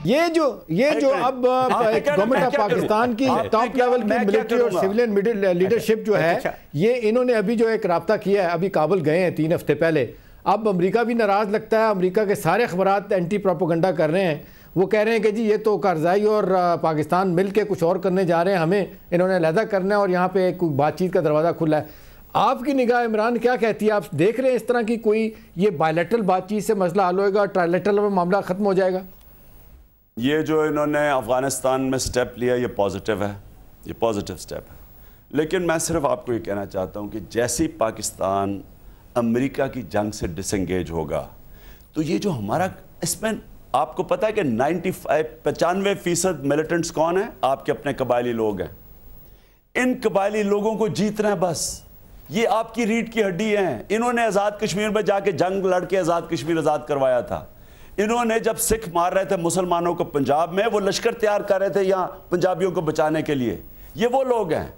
یہ جو اب گورنمنٹ آف پاکستان کی ٹاپ لیول کی ملٹری اور سیولین لیڈرشپ جو ہے، یہ انہوں نے ابھی جو ایک رابطہ کیا ہے، ابھی کابل گئے ہیں 3 ہفتے پہلے. اب امریکہ بھی ناراض لگتا ہے، امریکہ کے سارے اخبارات اینٹی پروپیگنڈا کر رہے ہیں. وہ کہہ رہے ہیں کہ جی یہ تو کارزائی اور پاکستان مل کے کچھ اور کرنے جا رہے ہیں، ہمیں انہوں نے علیحدہ کرنا ہے اور یہاں پہ ایک بات چیت کا دروازہ کھلا ہے. آپ کی نگاہ عمران کیا کہتی ہے؟ آپ دیکھ رہے ہیں اس طرح کی کوئی یہ بائیلیٹرل بات چیت سے مسئلہ حل ہوئے گا، ٹرائیلیٹرل میں معاملہ ختم ہو جائے گا؟ یہ جو انہوں نے افغانستان میں سٹیپ لیا یہ پازیٹیو ہے، یہ پازیٹیو سٹیپ ہے. لیکن میں صرف آپ کو یہ کہنا چاہتا ہوں کہ جیسی پاکستان امریکہ کی جنگ سے ڈس انگیج ہوگا تو یہ جو ہمارا اس میں آپ کو پتا ہے کہ 95% ملیٹنٹس کون ہیں؟ آپ کے اپنے قبائلی لوگ ہیں. ان قبائلی لوگوں کو جیتنا ہے بس. یہ آپ کی ریڑھ کی ہڈی ہیں. انہوں نے آزاد کشمیر میں جا کے جنگ لڑ کے آزاد کشمیر آزاد کروایا تھا. انہوں نے جب سکھ مار رہے تھے مسلمانوں کو پنجاب میں، وہ لشکر تیار کر رہے تھے یہاں پنجابیوں کو بچانے کے لیے. یہ وہ لوگ ہیں.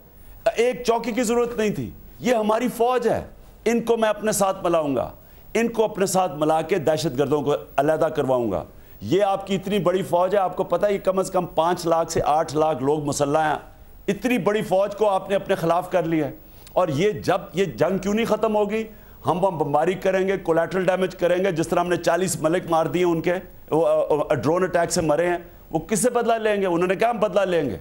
ایک چوکی کی ضرورت نہیں تھی. یہ ہماری فوج ہے. ان کو میں اپنے ساتھ ملاؤں گا، ان کو اپنے ساتھ ملا کے دہشت گردوں کو علیحدہ کرواؤں گا. یہ آپ کی اتنی بڑی فوج ہے، آپ کو پتہ ہے یہ کم از کم 5 لاکھ سے 8 لاکھ لوگ مسلح ہیں. اتنی بڑی فوج کو آپ نے اپنے خلاف کر لیا ہے. اور یہ جب یہ جنگ کیوں نہیں ختم ہوگی؟ ہم بمباری کریں گے، کولیٹرل ڈیمیج کریں گے. جس طرح ہم نے 40 ملک مار دیے ان کے، وہ ڈرون اٹیک سے مرے ہیں. وہ کس سے بدلہ لیں گے؟ انہوں نے کہا ہم بدلہ لیں گے.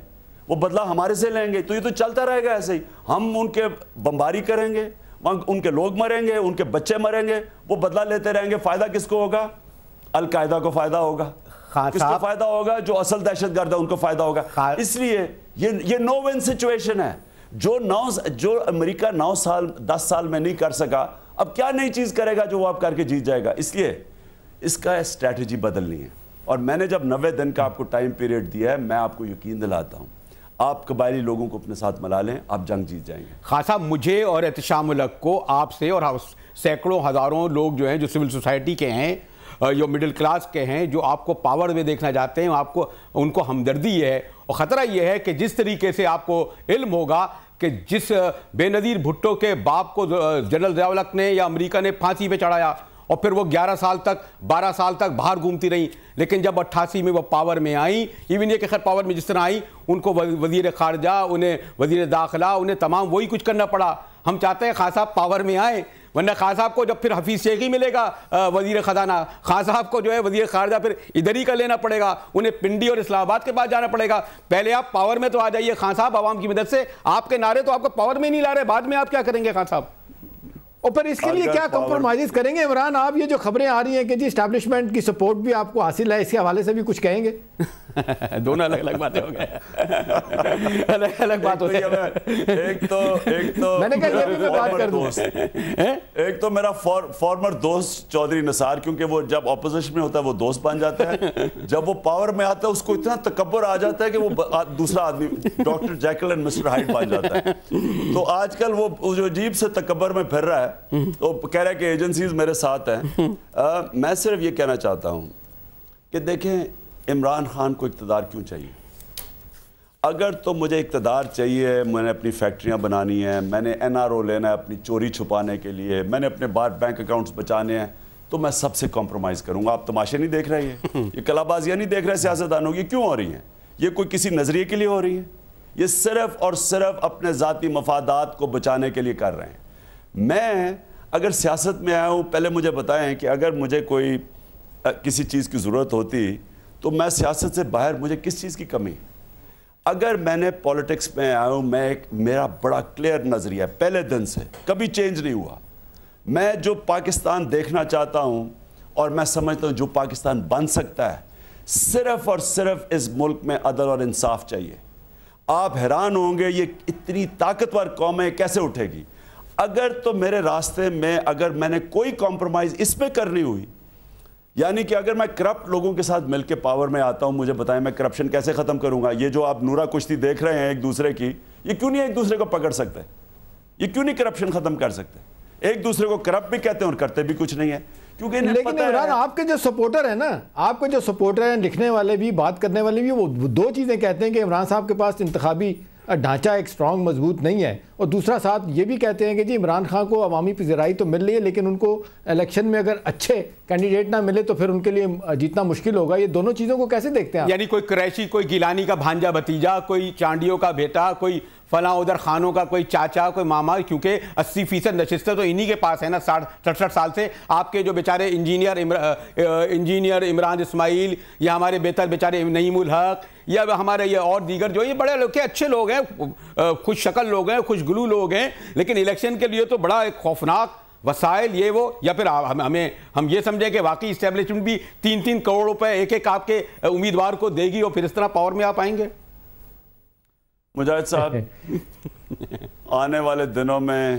وہ بدلہ ہمارے سے لیں گے. تو یہ تو چلتا رہے گا ایسے ہی. ہم ان کے بمباری کریں گے، ان کے لوگ مریں گے، ان کے بچے مریں گے، وہ بدلہ لیتے رہیں گے. فائدہ کس کو ہوگا؟ القاعدہ کو فائدہ ہوگا. کس کو فائدہ ہوگا؟ جو اصل دہشت گرد ہے ان کو فائدہ ہوگا. اس لیے یہ نو ون سچویشن ہے. جو امریکہ 10 سال میں نہیں کر سکا، اب کیا نئی چیز کرے گا جو وہ آپ کر کے جیت جائے گا؟ اس لیے اس کا اسٹریٹجی بدلنی ہے. اور میں نے جب 90 دن کا آپ کو ٹائم پیریڈ دیا ہے، میں آپ کو یقین دلاتا ہوں آپ قبائلی لوگوں کو اپنے ساتھ ملا لیں، آپ جنگ جیت جائیں گے. خان صاحب، مجھے اور احتشام الحق کو آپ سے اور سینکڑوں ہزاروں لوگ جو ہیں جو سول سوسائٹی کے ہیں، جو مڈل کلاس کے ہیں، جو آپ کو پاور میں دیکھنا چاہتے ہیں، آپ کو ان کو ہمدردی ہے. اور خطرہ یہ ہے کہ جس طریقے سے آپ کو علم ہوگا کہ جس بے نظیر بھٹو کے باپ کو جنرل ضیاء الحق نے یا امریکہ نے پھانسی پہ چڑھایا اور پھر وہ 12 سال تک باہر گھومتی رہیں، لیکن جب 88 میں وہ پاور میں آئیں، ایون یہ کہ خیر پاور میں جس طرح آئیں، ان کو وزیر خارجہ، انہیں وزیر داخلہ، انہیں تمام وہی کچھ کرنا پڑا. ہم چاہتے ہیں خان صاحب پاور میں آئیں، ورنہ خان صاحب کو جب پھر حفیظ شیخ ہی ملے گا وزیر خزانہ، خان صاحب کو جو ہے وزیر خارجہ پھر ادھر ہی کا لینا پڑے گا، انہیں پنڈی اور اسلام آباد کے پاس جانا پڑے گا. پہلے آپ پاور میں تو آ جائیے خان صاحب عوام کی مدد سے. آپ کے نعرے تو آپ کو پاور میں نہیں لا رہے، بعد میں آپ کیا کریں گے خان صاحب؟ اور پھر اس کے لیے کیا کمپرومائز کریں گے عمران؟ آپ یہ جو خبریں آ رہی ہیں کہ جی اسٹیبلشمنٹ کی سپورٹ بھی آپ کو حاصل ہے، اس کے حوالے سے بھی کچھ کہیں گے؟ دونوں الگ الگ باتیں ہو گئے، الگ الگ بات ہو گئی. ایک تو میں نے کہا یہ بھی میں بات کر دوں. ایک تو میرا فارمر دوست چودھری نثار، کیونکہ وہ جب اپوزیشن میں ہوتا ہے وہ دوست بن جاتا ہے، جب وہ پاور میں آتا ہے اس کو اتنا تکبر آ جاتا ہے کہ وہ دوسرا آدمی doctor Jekyll and mister Hyde بن جاتا ہے. تو آج کل وہ جو عجیب سے تکبر میں پھر رہا ہے، تو کہہ رہا ہے کہ ایجنسیز میرے ساتھ ہیں. میں صرف یہ کہنا چاہتا ہوں کہ دیکھیں عمران خان کو اقتدار کیوں چاہیے؟ اگر تو مجھے اقتدار چاہیے، میں نے اپنی فیکٹریاں بنانی ہیں، میں نے NRO لینا ہے اپنی چوری چھپانے کے لیے، میں نے اپنے باہر بینک اکاؤنٹس بچانے ہیں، تو میں سب سے کمپرومائز کروں گا. آپ تماشے نہیں دیکھ رہے ہیں، یہ کلا بازیاں نہیں دیکھ رہے سیاستدانوں کی؟ کیوں ہو رہی ہیں؟ یہ کوئی کسی نظریے کے لیے ہو رہی ہیں؟ یہ صرف اور صرف اپنے ذاتی مفادات کو بچانے کے لیے کر رہے ہیں. میں اگر سیاست میں آیا ہوں، پہلے مجھے بتائیں کہ اگر مجھے کوئی کسی چیز کی ضرورت ہوتی تو میں سیاست سے باہر مجھے کس چیز کی کمی؟ اگر میں نے پولیٹکس میں آیا ہوں، میرا بڑا کلیئر نظریہ ہے پہلے دن سے، کبھی چینج نہیں ہوا. میں جو پاکستان دیکھنا چاہتا ہوں اور میں سمجھتا ہوں جو پاکستان بن سکتا ہے، صرف اور صرف اس ملک میں عدل اور انصاف چاہیے. آپ حیران ہوں گے یہ اتنی طاقتور قوم ہے کیسے اٹھے گی. اگر تو میرے راستے میں اگر میں نے کوئی کمپرومائز اس پہ کرنی ہوئی، یعنی کہ اگر میں کرپٹ لوگوں کے ساتھ مل کے پاور میں آتا ہوں، مجھے بتائیں میں کرپشن کیسے ختم کروں گا؟ یہ جو آپ نورا کشتی دیکھ رہے ہیں ایک دوسرے کی، یہ کیوں نہیں ایک دوسرے کو پکڑ سکتے؟ یہ کیوں نہیں کرپشن ختم کر سکتے؟ ایک دوسرے کو کرپٹ بھی کہتے ہیں اور کرتے بھی کچھ نہیں ہے. کیونکہ لیکن عمران آپ کے جو سپورٹر ہیں نا، آپ کے جو سپورٹر ہیں، لکھنے والے بھی، بات کرنے والے بھی، وہ 2 چیزیں کہتے ہیں کہ عمران صاحب کے پاس انتخابی ڈھانچہ ایک سٹرانگ مضبوط نہیں ہے، اور دوسرا ساتھ یہ بھی کہتے ہیں کہ جی عمران خان کو عوامی پذیرائی تو مل رہی ہے لیکن ان کو الیکشن میں اگر اچھے کینڈیڈیٹ نہ ملے تو پھر ان کے لیے جیتنا مشکل ہوگا. یہ دونوں چیزوں کو کیسے دیکھتے ہیں؟ یعنی کوئی قریشی، کوئی گیلانی کا بھانجا بھتیجا، کوئی چانڈیوں کا بیٹا، کوئی فلاں ادھر خانوں کا کوئی چاچا، کوئی ماما، کیونکہ 80% نشستیں تو انہی کے پاس ہیں نا 60-67 سال سے. آپ کے جو بیچارے انجینئر عمران اسماعیل، یا ہمارے بہتر بیچارے نعیم الحق، یا ہمارے یہ اور دیگر جو یہ بڑے لوگ کے اچھے لوگ ہیں، خوش شکل لوگ ہیں، خوش گلو لوگ ہیں، لیکن الیکشن کے لیے تو بڑا ایک خوفناک وسائل یہ وہ. یا پھر ہم یہ سمجھیں کہ واقعی اسٹیبلشمنٹ بھی 3-3 کروڑ روپے ایک آپ کے امیدوار کو دے گی اور پھر اس طرح پاور میں آپ آئیں گے؟ مجاہد صاحب، آنے والے دنوں میں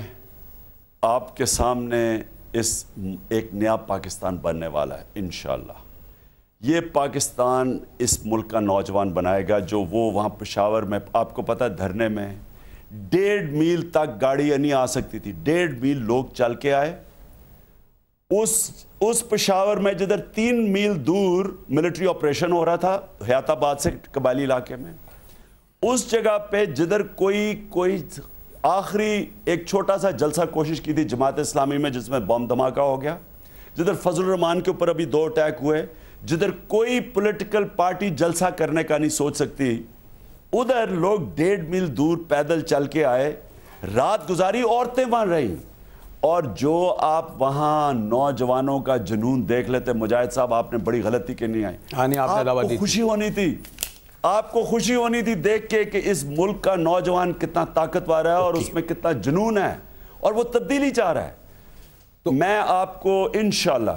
آپ کے سامنے ایک نیا پاکستان بننے والا ہے انشاءاللہ. یہ پاکستان اس ملک کا نوجوان بنائے گا جو وہ وہاں پشاور میں، آپ کو پتہ ہے دھرنے میں 1.5 میل تک گاڑی نہیں آ سکتی تھی، 1.5 میل لوگ چل کے آئے. اس پشاور میں جدھر 3 میل دور ملٹری آپریشن ہو رہا تھا حیات آباد سے قبائلی علاقے میں، اس جگہ پہ جدھر کوئی آخری ایک چھوٹا سا جلسہ کوشش کی تھی جماعت اسلامی میں جس میں بم دھماکہ ہو گیا، جدھر فضل الرحمان کے اوپر ابھی 2 اٹیک ہوئے، جدھر کوئی پولیٹیکل پارٹی جلسہ کرنے کا نہیں سوچ سکتی، ادھر لوگ 1.5 میل دور پیدل چل کے آئے، رات گزاری، عورتیں وہاں رہیں. اور جو آپ وہاں نوجوانوں کا جنون دیکھ لیتے مجاہد صاحب، آپ نے بڑی غلطی کی نہیں آئی. آپ کو خوشی ہونی تھی، آپ کو خوشی ہونی تھی دیکھ کے کہ اس ملک کا نوجوان کتنا طاقتور ہے اور اس میں کتنا جنون ہے اور وہ تبدیلی چاہ رہا ہے. تو میں آپ کو انشاءاللہ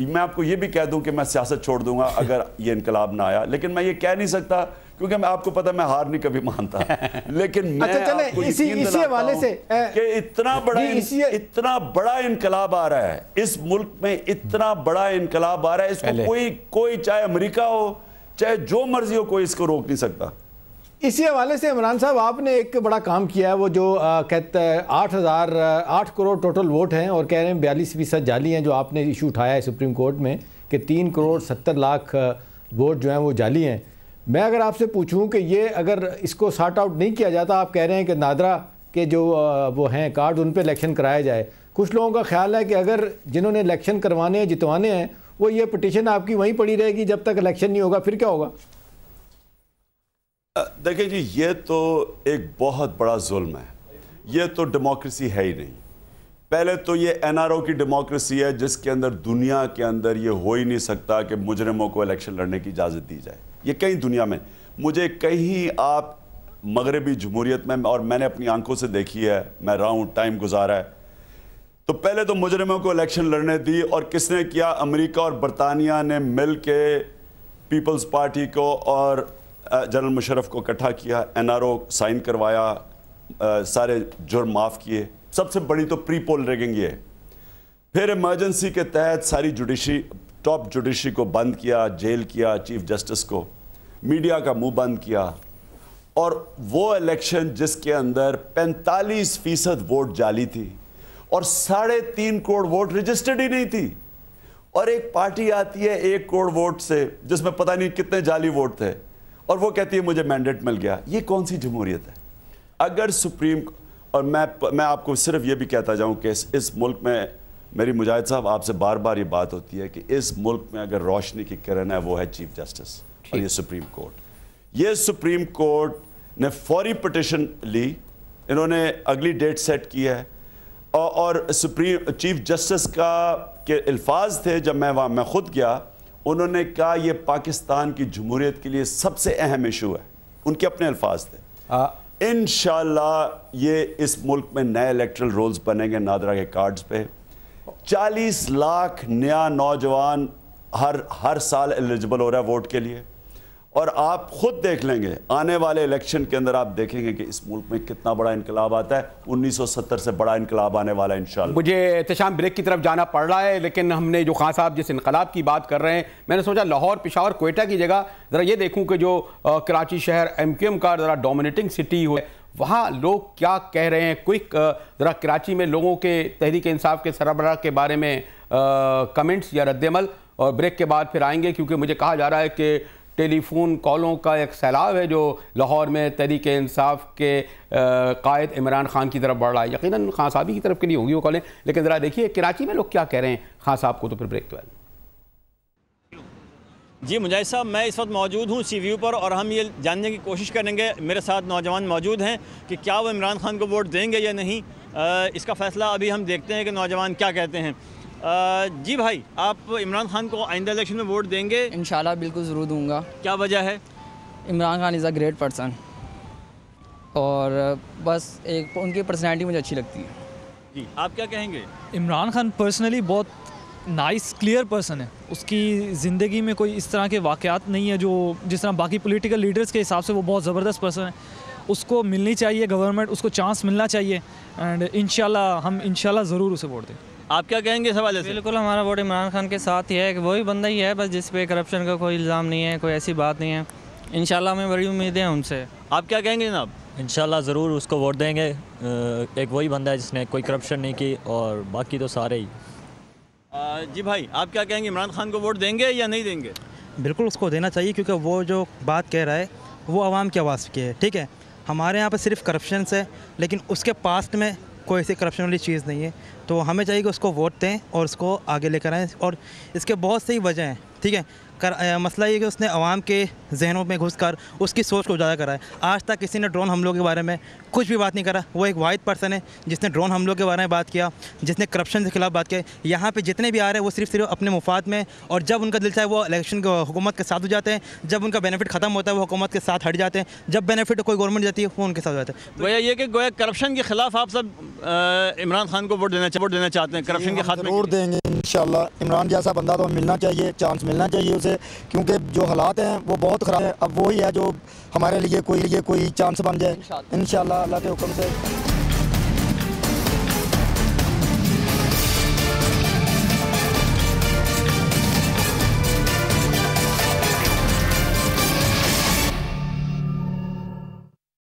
میں آپ کو یہ بھی کہہ دوں کہ میں سیاست چھوڑ دوں گا اگر یہ انقلاب نہ آیا، لیکن میں یہ کہہ نہیں سکتا کیونکہ میں آپ کو پتہ میں ہار نہیں کبھی مانتا، لیکن میں آپ کو یقین دلاتا ہوں کہ اتنا بڑا انقلاب آ رہا ہے اس ملک میں، اتنا بڑا انقلاب آ رہا ہے، اس کو کوئی چاہے امریکہ ہو چاہے جو مرضی ہو، کوئی اس کو روک نہیں سکتا. اسی حوالے سے عمران صاحب آپ نے ایک بڑا کام کیا ہے، وہ جو کہتے ہیں 8 کروڑ ٹوٹل ووٹ ہیں اور کہہ رہے ہیں 42% جعلی ہیں، جو آپ نے ایشو اٹھایا ہے سپریم کورٹ میں کہ 3 کروڑ 70 لاکھ ووٹ جو ہیں وہ جعلی ہیں. میں اگر آپ سے پوچھوں کہ یہ اگر اس کو سارٹ آؤٹ نہیں کیا جاتا، آپ کہہ رہے ہیں کہ نادرا کے جو وہ ہیں کارڈ ان پہ الیکشن کرایا جائے، کچھ لوگوں کا خیال ہے کہ اگر جنہوں نے الیکشن کروانے ہیں جتوانے ہیں وہ یہ پٹیشن آپ کی وہیں پڑی رہے گی جب تک الیکشن نہیں ہوگا، پھر کیا ہوگا؟ دیکھیں جی، یہ تو ایک بہت بڑا ظلم ہے، یہ تو ڈیموکریسی ہے ہی نہیں. پہلے تو یہ NRO کی ڈیموکریسی ہے جس کے اندر دنیا کے اندر یہ ہو ہی نہیں سکتا کہ مجرموں کو الیکشن لڑنے کی اجازت دی جائے. یہ کہیں دنیا میں، مجھے کہیں آپ مغربی جمہوریت میں، اور میں نے اپنی آنکھوں سے دیکھی ہے، میں رہا ہوں، ٹائم گزارا ہے، تو پہلے تو مجرموں کو الیکشن لڑنے دی، اور کس نے کیا؟ امریکہ اور برطانیہ نے مل کے پیپلز پارٹی کو اور جنرل مشرف کو اکٹھا کیا، NRO سائن کروایا، سارے جرم معاف کیے. سب سے بڑی تو پری پول ریگنگ یہ. پھر ایمرجنسی کے تحت ساری ٹاپ جوڈیشری کو بند کیا، جیل کیا، چیف جسٹس کو، میڈیا کا منہ بند کیا، اور وہ الیکشن جس کے اندر 45% ووٹ جعلی تھی اور 3.5 کروڑ ووٹ رجسٹرڈ ہی نہیں تھی، اور ایک پارٹی آتی ہے 1 کروڑ ووٹ سے جس میں پتہ نہیں کتنے جعلی ووٹ تھے اور وہ کہتی ہے مجھے مینڈیٹ مل گیا. یہ کون سی جمہوریت ہے؟ اگر سپریم، اور میں آپ کو صرف یہ بھی کہتا جاؤں کہ اس ملک میں، میری مجاہد صاحب آپ سے بار بار یہ بات ہوتی ہے کہ اس ملک میں اگر روشنی کی کرن ہے وہ ہے چیف جسٹس اور یہ سپریم کورٹ. یہ سپریم کورٹ نے فوری پٹیشن لی، انہوں نے اگلی ڈیٹ سیٹ کی ہے، اور چیف جسٹس کا کے الفاظ تھے جب میں خود گیا، انہوں نے کہا یہ پاکستان کی جمہوریت کے لیے سب سے اہم ایشو ہے، ان کے اپنے الفاظ تھے. انشاءاللہ یہ اس ملک میں نئے الیکٹرل رولز بنیں گے نادرا کے کارڈز پہ. 40 لاکھ نیا نوجوان ہر سال ایلیجبل ہو رہا ہے ووٹ کے لیے، اور آپ خود دیکھ لیں گے آنے والے الیکشن کے اندر، آپ دیکھیں گے کہ اس ملک میں کتنا بڑا انقلاب آتا ہے. 1970 سے بڑا انقلاب آنے والا ہے انشاءاللہ. مجھے احتشام بریک کی طرف جانا پڑ رہا ہے، لیکن ہم نے جو خان صاحب جس انقلاب کی بات کر رہے ہیں، میں نے سوچا لاہور، پشاور، کوئٹہ کی جگہ ذرا یہ دیکھوں کہ جو کراچی شہر MQM کا ذرا ڈومینیٹنگ سٹی ہوئے، وہاں لوگ کیا کہہ رہے ہیں. کوئک ذرا کراچی میں لوگوں کے تحریک انصاف کے سربراہ کے بارے میں کمنٹس یا رد عمل، اور بریک کے بعد پھر آئیں گے، کیونکہ مجھے کہا جا رہا ہے کہ ٹیلی فون کالوں کا ایک سیلاب ہے جو لاہور میں تحریک انصاف کے قائد عمران خان کی طرف بڑھ رہا ہے. یقیناً خان صاحبی کی طرف کے لیے ہوں گی وہ کالیں, لیکن ذرا دیکھیے کراچی میں لوگ کیا کہہ رہے ہیں خان صاحب کو, تو پھر بریک تو ہے. جی مجاہد صاحب, میں اس وقت موجود ہوں سی ویو پر اور ہم یہ جاننے کی کوشش کریں گے, میرے ساتھ نوجوان موجود ہیں, کہ کیا وہ عمران خان کو ووٹ دیں گے یا نہیں. اس کا فیصلہ ابھی ہم دیکھتے ہیں کہ نوجوان کیا کہتے ہیں. جی بھائی, آپ عمران خان کو آئندہ الیکشن میں ووٹ دیں گے؟ انشاءاللہ بالکل ضرور دوں گا. کیا وجہ ہے؟ عمران خان از اے گریٹ پرسن, اور بس ایک ان کی پرسنالٹی مجھے اچھی لگتی ہے. جی آپ کیا کہیں گے؟ عمران خان پرسنلی بہت نائس کلیئر پرسن ہے. اس کی زندگی میں کوئی اس طرح کے واقعات نہیں ہے جو جس طرح باقی پولیٹیکل لیڈرز کے حساب سے وہ بہت زبردست پرسن ہے. اس کو ملنی چاہیے گورنمنٹ, اس کو چانس ملنا چاہیے, اینڈ انشاءاللہ ہم انشاءاللہ ضرور اسے ووٹ دیں. آپ کیا کہیں گے اس حوالے سے؟ بالکل ہمارا ووٹ عمران خان کے ساتھ ہی ہے, کہ وہی بندہ ہی ہے بس جس پہ کرپشن کا کوئی الزام نہیں ہے, کوئی ایسی بات نہیں ہے. انشاءاللہ ہمیں بڑی امیدیں ہیں ان سے. آپ کیا کہیں گے جناب؟ انشاءاللہ ضرور اس کو ووٹ دیں گے. ایک وہی بندہ ہے جس نے کوئی کرپشن نہیں کی, اور باقی تو سارے ہی. جی بھائی, آپ کیا کہیں گے, عمران خان کو ووٹ دیں گے یا نہیں دیں گے؟ بالکل اس کو دینا چاہیے, کیونکہ وہ جو بات کہہ رہا ہے وہ عوام کی آواز کی ہے. ٹھیک ہے, ہمارے یہاں پہ صرف کرپشن ہے, لیکن اس کے پاسٹ میں کوئی ایسی کرپشن والی چیز نہیں ہے. تو ہمیں چاہیے کہ اس کو ووٹ دیں اور اس کو آگے لے کر آئیں. اور اس کے بہت سی وجہ ہیں. ٹھیک ہے, مسئلہ یہ کہ اس نے عوام کے ذہنوں میں گھس کر اس کی سوچ کو اجاگر کرا ہے. آج تک کسی نے ڈرون حملوں کے بارے میں کچھ بھی بات نہیں کرا. وہ ایک واحد پرسن ہے جس نے ڈرون حملوں کے بارے میں بات کیا, جس نے کرپشن کے خلاف بات کیا. یہاں پہ جتنے بھی آ رہے ہیں وہ صرف اپنے مفاد میں, اور جب ان کا دل چاہے وہ الیکشن حکومت کے ساتھ ہو جاتے ہیں, جب ان کا بینیفٹ ختم ہوتا ہے وہ حکومت کے ساتھ ہٹ جاتے ہیں, جب بینیفٹ کوئی گورنمنٹ جاتی ہے وہ ان کے ساتھ ہو جاتے ہیں. گویا یہ کہ گویا کرپشن کے خلاف آپ سب عمران خان کو ووٹ دینا چاہتے ہیں, کرپشن کے خاتمے ضرور دیں گے انشاءاللہ. عمران جیسا بندہ تو ملنا چاہیے, چانس ملنا چاہیے اسے, کیونکہ جو حالات ہیں وہ بہت خراب ہیں. اب وہی ہے جو ہمارے لیے کوئی چانس بن جائے انشاءاللہ اللہ کے حکم سے.